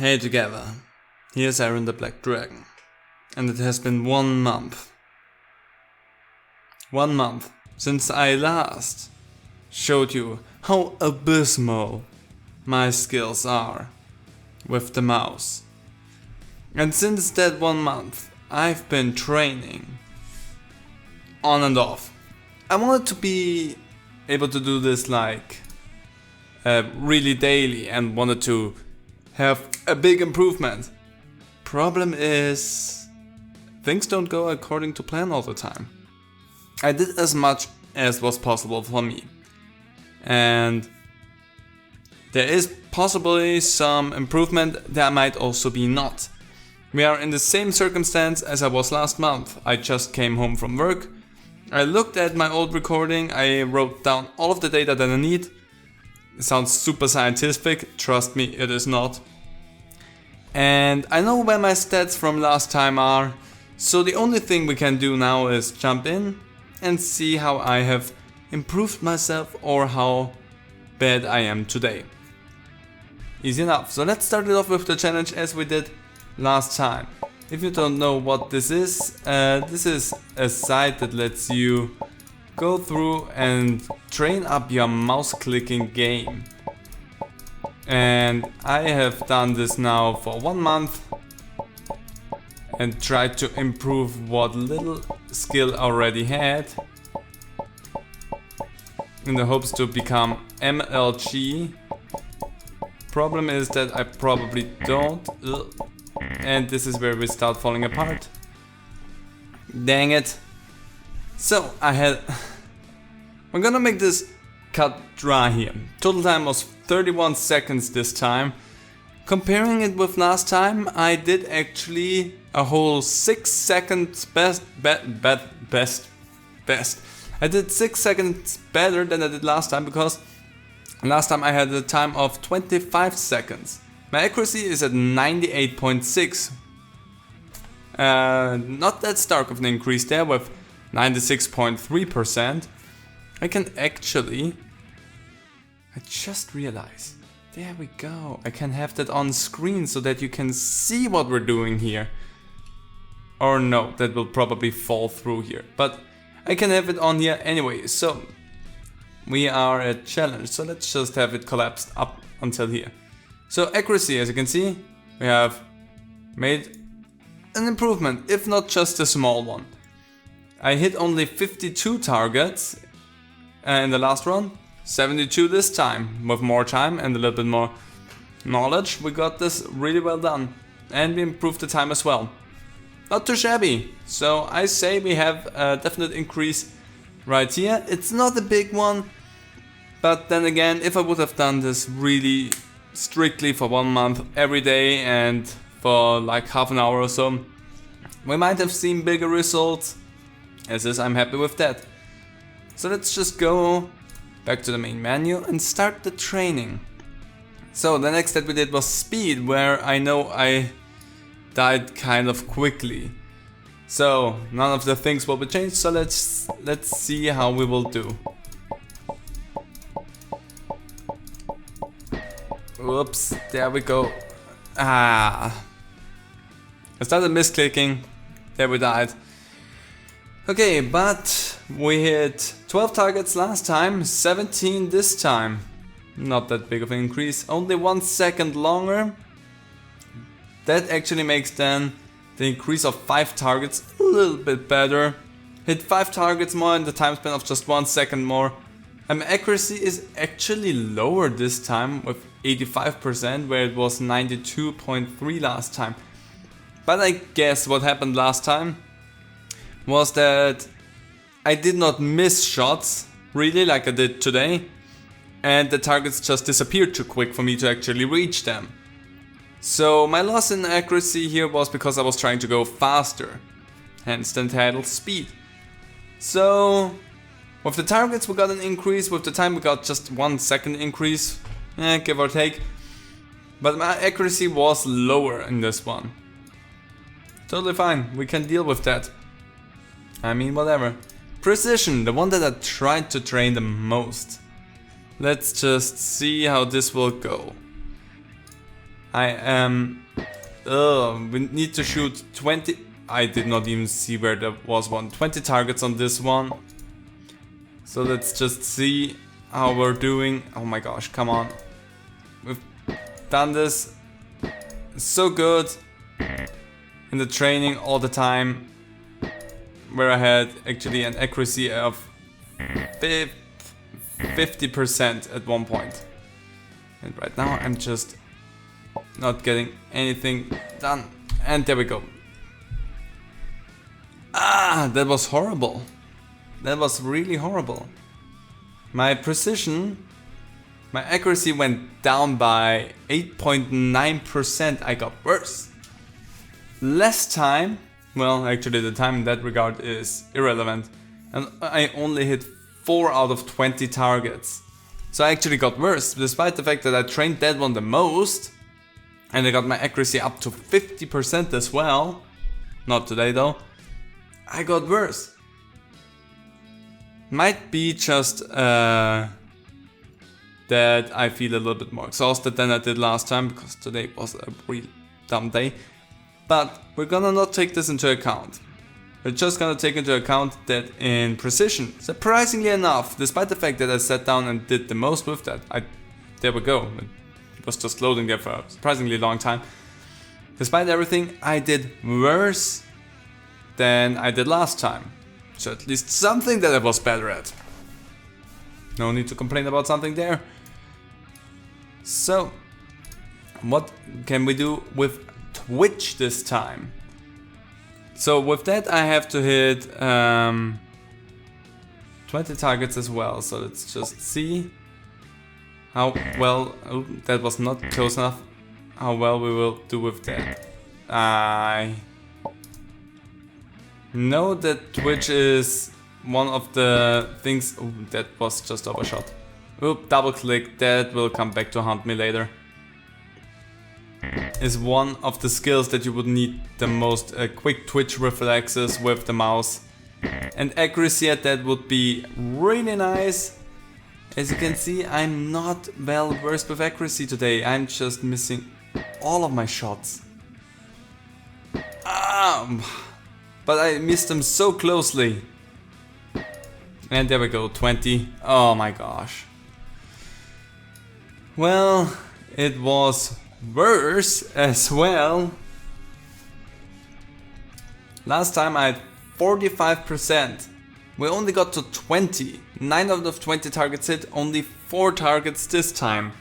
Hey together, here's Aaron the Black Dragon, and it has been 1 month. 1 month since I last showed you how abysmal my skills are with the mouse. And since that 1 month, I've been training on and off. I wanted to be able to do this really daily and wanted to have a big improvement. Problem is, things don't go according to plan all the time. I did as much as was possible for me, and there is possibly some improvement. There might also be not. We are in the same circumstance as I was last month. I just came home from work. I looked at my old recording. I wrote down all of the data that I need. It sounds super scientific, trust me, it is not. And I know where my stats from last time are, so the only thing we can do now is jump in and see how I have improved myself or how bad I am today. Easy enough. So let's start it off with the challenge as we did last time. If you don't know what this is a site that lets you go through and train up your mouse clicking game. And I have done this now for 1 month and tried to improve what little skill I already had in the hopes to become MLG. Problem is that I probably don't, and this is where we start falling apart. Dang it. So we're gonna make this cut dry here. Total time was 31 seconds this time. Comparing it with last time, I did actually a whole 6 seconds best. I did 6 seconds better than I did last time, because last time I had a time of 25 seconds. My accuracy is at 98.6. Not that stark of an increase there with 96.3%. I can actually, I just realized, there we go, I can have that on screen so that you can see what we're doing here. Or no, that will probably fall through here, but I can have it on here anyway. So we are at challenge, so let's just have it collapsed up until here. So accuracy, as you can see, we have made an improvement, if not just a small one. I hit only 52 targets in the last run, 72 this time. With more time and a little bit more knowledge, we got this really well done. And we improved the time as well. Not too shabby. So I say we have a definite increase right here. It's not a big one, but then again, if I would have done this really strictly for 1 month every day and for like half an hour or so, we might have seen bigger results. As is, I'm happy with that. So let's just go back to the main menu and start the training. So the next that we did was speed, where I know I died kind of quickly. So none of the things will be changed, so let's see how we will do. Whoops, there we go. I started misclicking, there we died. Okay, but we hit 12 targets last time, 17 this time. Not that big of an increase, only 1 second longer. That actually makes then the increase of 5 targets a little bit better. Hit 5 targets more in the time span of just 1 second more. Accuracy is actually lower this time with 85%, where it was 92.3 last time. But I guess what happened last time was that I did not miss shots, really, like I did today, and the targets just disappeared too quick for me to actually reach them. So my loss in accuracy here was because I was trying to go faster, hence the entitled speed. So with the targets we got an increase, with the time we got just 1 second increase, give or take. But my accuracy was lower in this one. Totally fine, we can deal with that. I mean, whatever. Precision, the one that I tried to train the most. Let's just see how this will go. I am... we need to shoot 20... I did not even see where there was one. 20 targets on this one. So let's just see how we're doing. Oh my gosh, come on. We've done this so good in the training all the time, where I had actually an accuracy of 50% at one point. And right now I'm just not getting anything done. And there we go. Ah, that was horrible. That was really horrible. My precision, my accuracy went down by 8.9%. I got worse. Less time, well, actually the time in that regard is irrelevant. And I only hit 4 out of 20 targets. So I actually got worse, despite the fact that I trained that one the most. And I got my accuracy up to 50% as well. Not today though. I got worse. Might be just that I feel a little bit more exhausted than I did last time, because today was a real dumb day. But we're gonna not take this into account. We're just gonna take into account that in precision, surprisingly enough, despite the fact that I sat down and did the most with that, there we go. It was just loading there for a surprisingly long time. Despite everything, I did worse than I did last time. So at least something that I was better at. No need to complain about something there. So, what can we do with Twitch this time? So with that I have to hit 20 targets as well. So let's just see how well... Oh, that was not close enough. How well we will do with that. I know that Twitch is one of the things... Oh, that was just overshot. Oop, double click, that will come back to haunt me later. Is one of the skills that you would need the most. Quick twitch reflexes with the mouse. And accuracy at that would be really nice. As you can see, I'm not well versed with accuracy today. I'm just missing all of my shots. But I missed them so closely. And there we go, 20. Oh my gosh. Well, it was worse as well. Last time I had 45%. We only got to 20. 9 out of 20 targets hit, only 4 targets this time.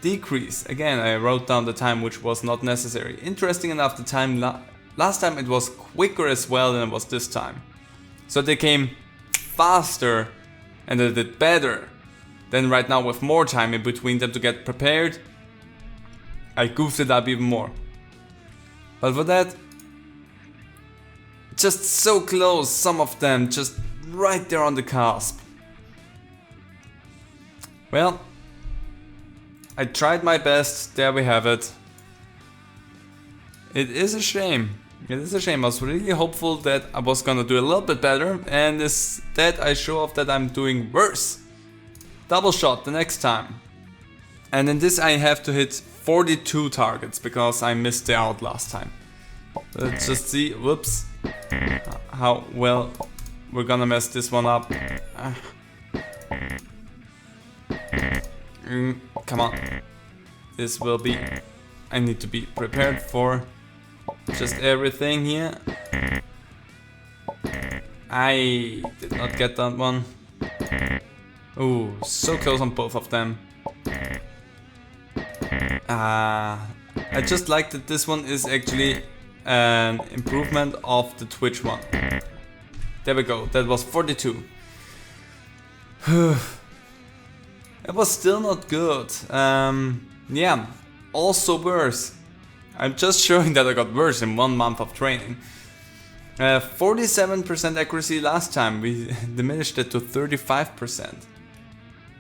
Decrease. Again, I wrote down the time, which was not necessary. Interesting enough, the time last time it was quicker as well than it was this time. So they came faster and they did better. Then right now with more time in between them to get prepared, I goofed it up even more. But for that, just so close, some of them just right there on the cusp. Well, I tried my best, there we have it. It is a shame. It is a shame. I was really hopeful that I was gonna do a little bit better, and instead I show off that I'm doing worse. Double shot the next time. And in this I have to hit 42 targets because I missed the out last time. Let's just see, whoops, how well we're gonna mess this one up. Come on. This will be... I need to be prepared for just everything here. I did not get that one. Ooh, so close on both of them. I just like that this one is actually an improvement of the Twitch one. There we go, that was 42. It was still not good. Yeah, also worse. I'm just showing that I got worse in 1 month of training. 47% accuracy last time, we diminished it to 35%.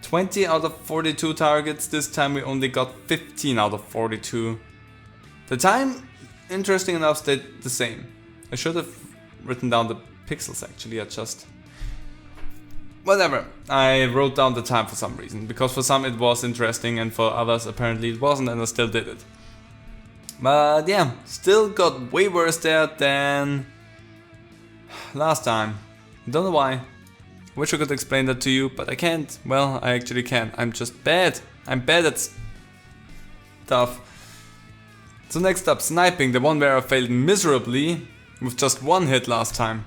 20 out of 42 targets, this time we only got 15 out of 42. The time, interesting enough, stayed the same. I should have written down the pixels actually, I just whatever. I wrote down the time for some reason, because for some it was interesting and for others apparently it wasn't, and I still did it. But yeah, still got way worse there than last time. Don't know why. Wish I could explain that to you, but I can't. Well, I actually can't. I'm just bad. I'm bad at stuff. So next up, sniping, the one where I failed miserably with just one hit last time.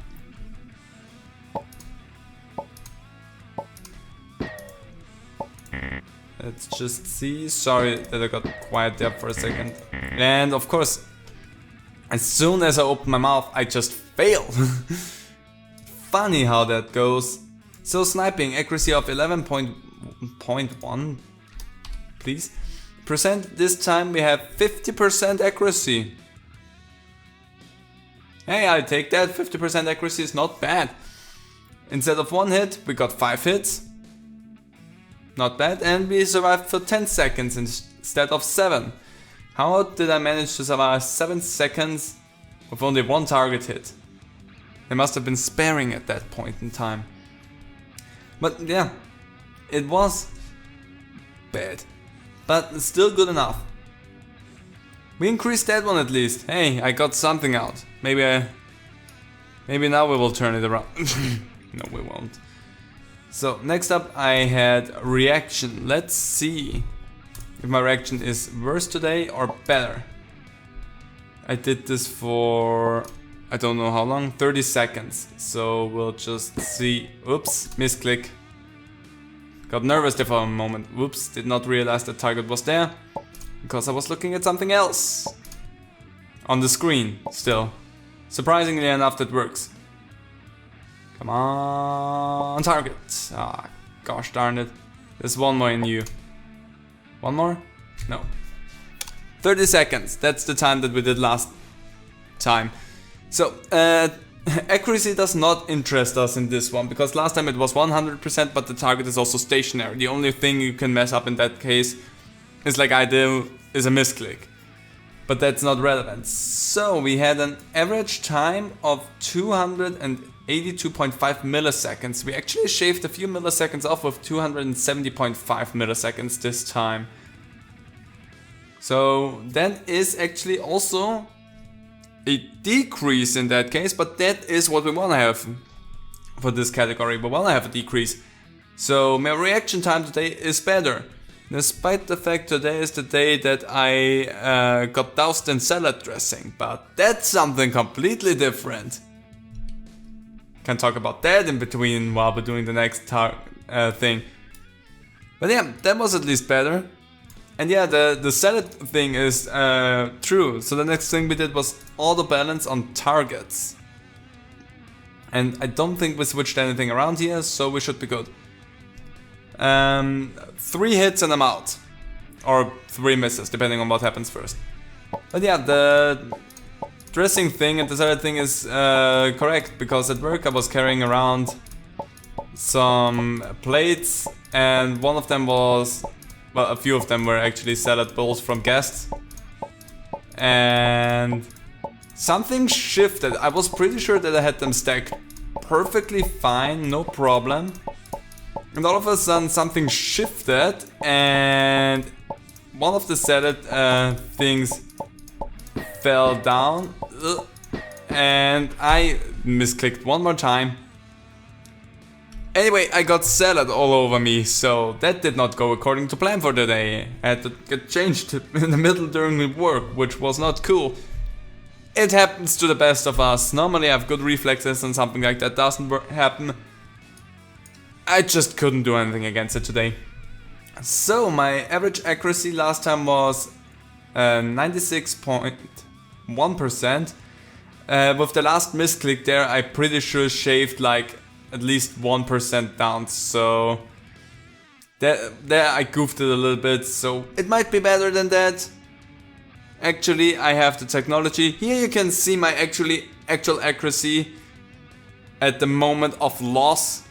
Let's just see. Sorry that I got quiet there for a second. And of course, as soon as I open my mouth, I just fail. Funny how that goes. So sniping, accuracy of 11.1, please. This time we have 50% accuracy. Hey, I'll take that. 50% accuracy is not bad. Instead of 1 hit, we got 5 hits. Not bad. And we survived for 10 seconds instead of 7. How did I manage to survive 7 seconds with only 1 target hit? They must have been sparing at that point in time. But yeah, it was bad. But still good enough. We increased that one at least. Hey, I got something out. Maybe now we will turn it around. No, we won't. So next up I had reaction. Let's see if my reaction is worse today or better. I did this for I don't know how long, 30 seconds. So we'll just see. Oops, misclick. Got nervous there for a moment. Whoops, did not realize the target was there because I was looking at something else on the screen still. Surprisingly enough, that works. Come on, target. Ah, gosh darn it. There's one more in you. One more? No. 30 seconds. That's the time that we did last time. So, accuracy does not interest us in this one, because last time it was 100%, but the target is also stationary. The only thing you can mess up in that case is, like I do, is a misclick. But that's not relevant. So, we had an average time of 282.5 milliseconds. We actually shaved a few milliseconds off with 270.5 milliseconds this time. So, that is actually also a decrease in that case, but that is what we want to have for this category. We want to have a decrease. So my reaction time today is better, despite the fact today is the day that I got doused in salad dressing, but that's something completely different. Can talk about that in between while we're doing the next thing. But yeah, that was at least better. And yeah, the salad thing is true. So the next thing we did was auto balance on targets. And I don't think we switched anything around here, so we should be good. 3 hits and I'm out. Or 3 misses, depending on what happens first. But yeah, the dressing thing and the salad thing is correct, because at work I was carrying around some plates, and one of them was... well, a few of them were actually salad bowls from guests. And something shifted. I was pretty sure that I had them stacked perfectly fine, no problem. And all of a sudden something shifted and one of the salad things fell down. And I misclicked one more time. Anyway, I got salad all over me, so that did not go according to plan for the day. I had to get changed in the middle during the work, which was not cool. It happens to the best of us. Normally I have good reflexes and something like that doesn't happen. I just couldn't do anything against it today. So my average accuracy last time was 96.1%. With the last misclick there, I pretty sure shaved like at least 1% down, so there I goofed it a little bit, so it might be better than that. Actually, I have the technology. Here you can see my actual accuracy at the moment of loss.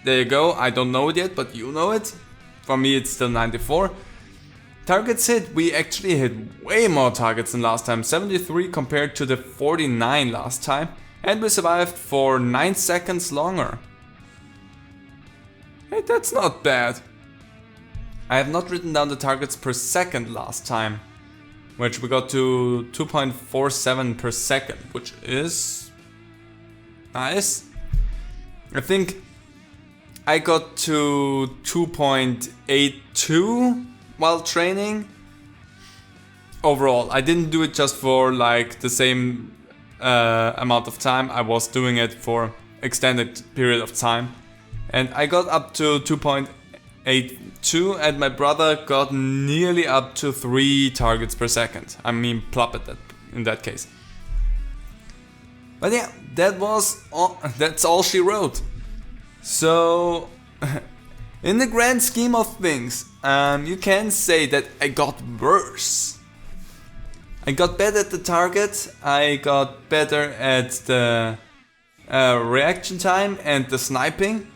There you go. I don't know it yet, but you know it. For me it's still 94. Targets hit, we actually hit way more targets than last time. 73 compared to the 49 last time. And we survived for 9 seconds longer. Hey, that's not bad. I have not written down the targets per second last time, which we got to 2.47 per second, which is nice. I think I got to 2.82 while training. Overall, I didn't do it just for like the same amount of time. I was doing it for extended period of time, and I got up to 2.82, and my brother got nearly up to 3 targets per second. I mean, plop it in that case. But yeah, that's all she wrote. So, in the grand scheme of things, you can say that I got worse. I got better at the target, I got better at the reaction time and the sniping.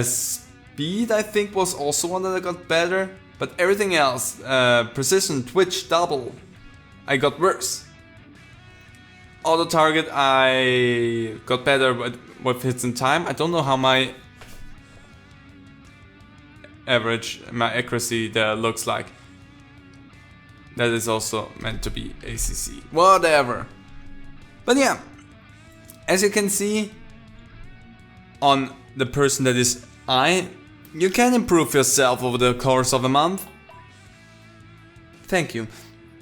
Speed, I think, was also one that I got better, but everything else, precision, twitch, double, I got worse. Auto target, I got better with hits in time. I don't know how my accuracy there looks like. That is also meant to be ACC. Whatever. But yeah, as you can see, on the person that is I, you can improve yourself over the course of a month. Thank you.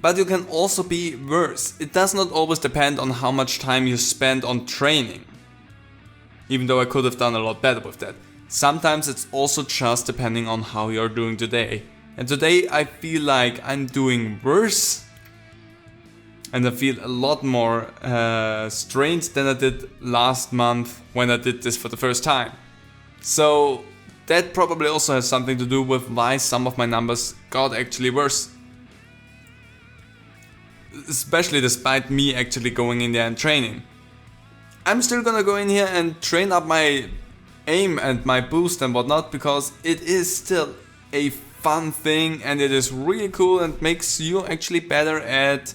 But you can also be worse. It does not always depend on how much time you spend on training. Even though I could have done a lot better with that. Sometimes it's also just depending on how you're doing today. And today I feel like I'm doing worse. And I feel a lot more strained than I did last month when I did this for the first time. So that probably also has something to do with why some of my numbers got actually worse. Especially despite me actually going in there and training. I'm still gonna go in here and train up my aim and my boost and whatnot, because it is still a fun thing and it is really cool and makes you actually better at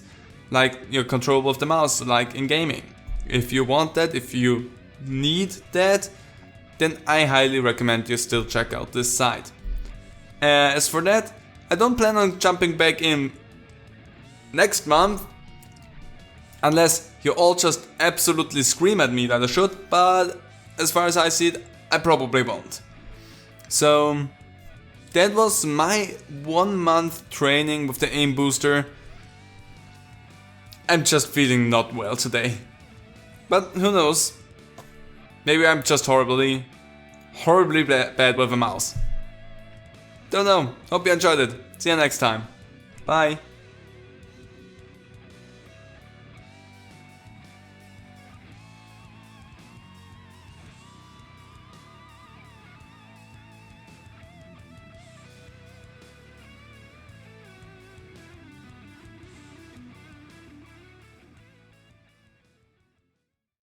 like your control with the mouse, like in gaming. If you want that, if you need that, then I highly recommend you still check out this site. As for that, I don't plan on jumping back in next month, unless you all just absolutely scream at me that I should, but as far as I see it, I probably won't. So that was my 1 month training with the AimBooster. I'm just feeling not well today. But who knows? Maybe I'm just horribly bad with a mouse. Don't know. Hope you enjoyed it. See you next time. Bye.